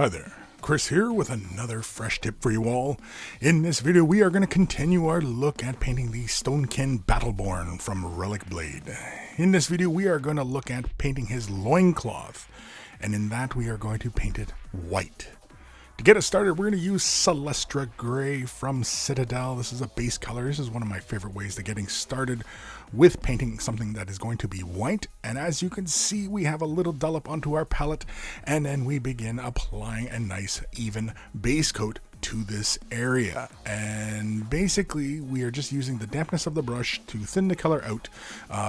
Hi there, Chris here with another fresh tip for you all. In this video we are going to continue our look at painting the Stonekin Battleborn from Relicblade. In this video we are going to look at painting his loincloth, and in that we are going to paint it white. To get us started, we're going to use Celestra Gray from Citadel. This is a base color. This is one of my favorite ways to getting started with painting something that is going to be white. And as you can see, we have a little dollop onto our palette, and then we begin applying a nice even base coat to this area. And basically we are just using the dampness of the brush to thin the color out,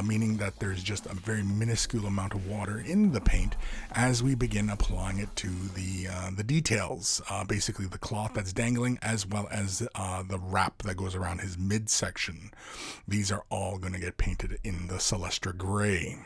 meaning that there's just a very minuscule amount of water in the paint as we begin applying it to the details, basically the cloth that's dangling, as well as the wrap that goes around his midsection. These are all going to get painted in the Celestra Gray.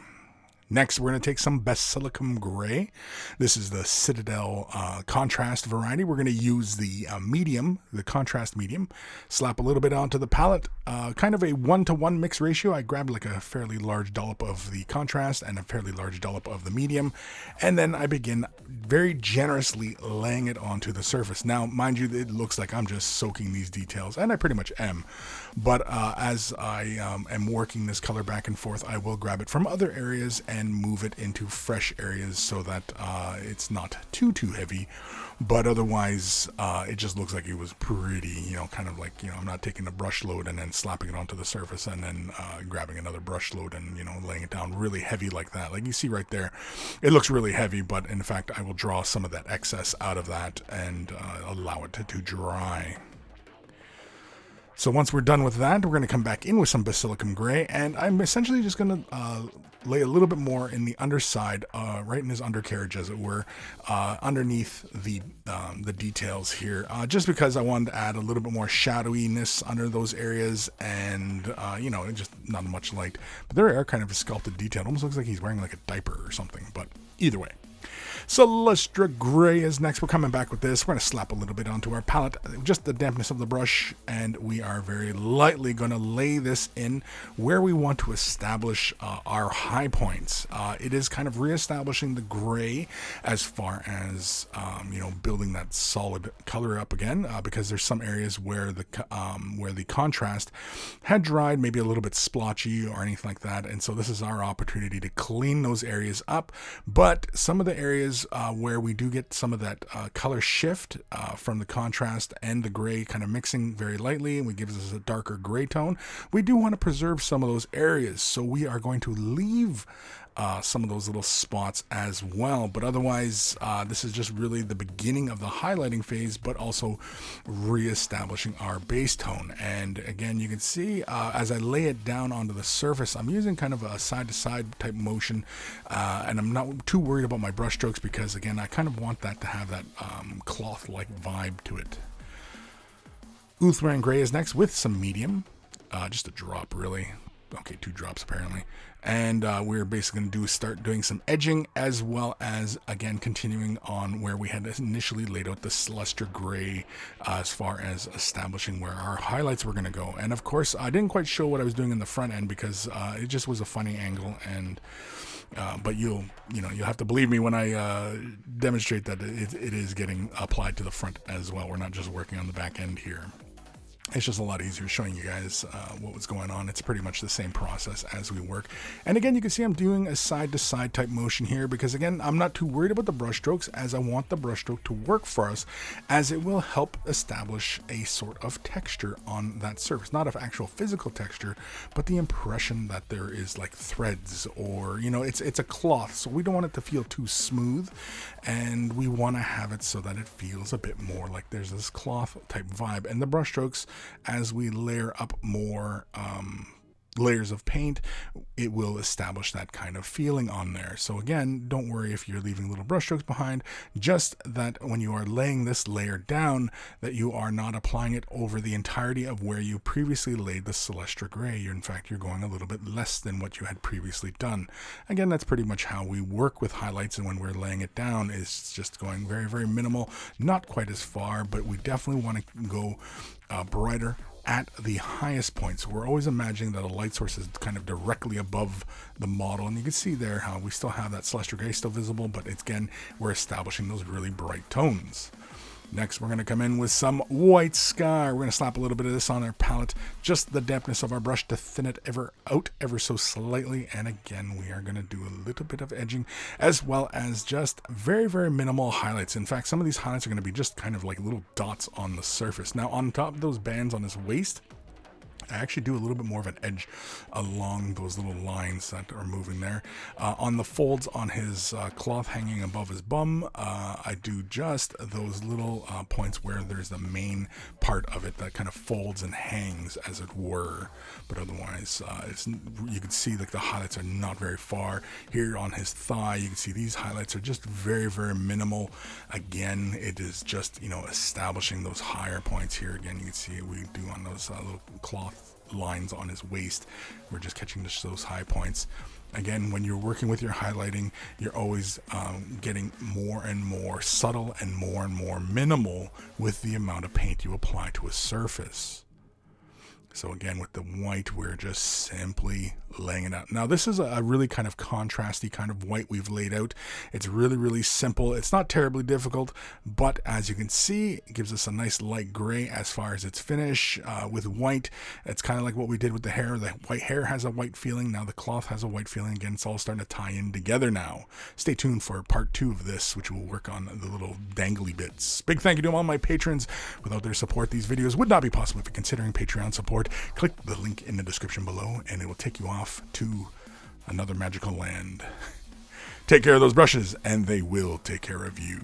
Next, we're going to take some Basilicum Gray. This is the Citadel Contrast variety. We're going to use the medium, the contrast medium, slap a little bit onto the palette, kind of a 1-to-1 mix ratio. I grabbed like a fairly large dollop of the contrast and a fairly large dollop of the medium, and then I begin very generously laying it onto the surface. Now, mind you, it looks like I'm just soaking these details, and I pretty much am, but as I am working this color back and forth, I will grab it from other areas and move it into fresh areas so that it's not too heavy, but otherwise it just looks like it was pretty, kind of like, I'm not taking a brush load and then slapping it onto the surface and then grabbing another brush load and, laying it down really heavy like that. Like you see right there, it looks really heavy, but in fact I will draw some of that excess out of that and allow it to dry. So once we're done with that, we're going to come back in with some Basilicum Gray, and I'm essentially just going to lay a little bit more in the underside, right in his undercarriage, as it were, underneath the details here, just because I wanted to add a little bit more shadowiness under those areas, and just not much light. But there are kind of a sculpted detail. It almost looks like he's wearing like a diaper or something, but either way. Celestra Gray is next. We're coming back with this. We're going to slap a little bit onto our palette, just the dampness of the brush, and we are very lightly going to lay this in where we want to establish our high points. It is kind of reestablishing the gray as far as building that solid color up again, because there's some areas where the contrast had dried, maybe a little bit splotchy or anything like that, and so this is our opportunity to clean those areas up. But some of the areas where we do get some of that color shift from the contrast and the gray kind of mixing very lightly, and it gives us a darker gray tone, we do want to preserve some of those areas, so we are going to leave some of those little spots as well. But otherwise, this is just really the beginning of the highlighting phase, but also reestablishing our base tone. And again, you can see as I lay it down onto the surface, I'm using kind of a side-to-side type motion, and I'm not too worried about my brush strokes because, again, I kind of want that to have that cloth-like vibe to it. Wilderkin Gray is next with some medium, just a drop really. Okay, 2 drops apparently. And we're basically going to start doing some edging, as well as, again, continuing on where we had initially laid out the Celestra Gray as far as establishing where our highlights were going to go. And of course, I didn't quite show what I was doing in the front end because it just was a funny angle, and but you'll have to believe me when I demonstrate that it is getting applied to the front as well. We're not just working on the back end here. It's just a lot easier showing you guys what was going on. It's pretty much the same process as we work. And again, you can see I'm doing a side-to-side type motion here because, again, I'm not too worried about the brush strokes, as I want the brush stroke to work for us, as it will help establish a sort of texture on that surface. Not of actual physical texture, but the impression that there is like threads, or, it's a cloth, so we don't want it to feel too smooth, and we want to have it so that it feels a bit more like there's this cloth type vibe. And the brush strokes, as we layer up more layers of paint, it will establish that kind of feeling on there. So again, don't worry if you're leaving little brush strokes behind, just that when you are laying this layer down, that you are not applying it over the entirety of where you previously laid the Celestra Gray. In fact, you're going a little bit less than what you had previously done. Again, that's pretty much how we work with highlights, and when we're laying it down, is just going very, very minimal, not quite as far, but we definitely want to go brighter at the highest point. So we're always imagining that a light source is kind of directly above the model, and you can see there how we still have that Celestial Gray still visible, but it's, again, we're establishing those really bright tones. Next, we're going to come in with some white sky. We're going to slap a little bit of this on our palette, just the dampness of our brush to thin it out ever so slightly. And again, we are going to do a little bit of edging as well as just very, very minimal highlights. In fact, some of these highlights are going to be just kind of like little dots on the surface. Now, on top of those bands on his waist, I actually do a little bit more of an edge along those little lines that are moving there. On the folds on his cloth hanging above his bum, I do just those little points where there's the main part of it that kind of folds and hangs, as it were. But otherwise, you can see like the highlights are not very far. Here on his thigh, you can see these highlights are just very, very minimal. Again, it is just, you know, establishing those higher points here. Again, you can see we do on those little cloth lines on his waist. We're just catching just those high points. Again, when you're working with your highlighting, you're always getting more and more subtle and more minimal with the amount of paint you apply to a surface. So again, with the white, we're just simply laying it out. Now, this is a really kind of contrasty kind of white we've laid out. It's really, really simple. It's not terribly difficult, but as you can see, it gives us a nice light gray as far as its finish. With white, it's kind of like what we did with the hair. The white hair has a white feeling. Now the cloth has a white feeling. Again, it's all starting to tie in together now. Stay tuned for part 2 of this, which will work on the little dangly bits. Big thank you to all my patrons. Without their support, these videos would not be possible. If you're considering Patreon support, click the link in the description below and it will take you off to another magical land. Take care of those brushes and they will take care of you.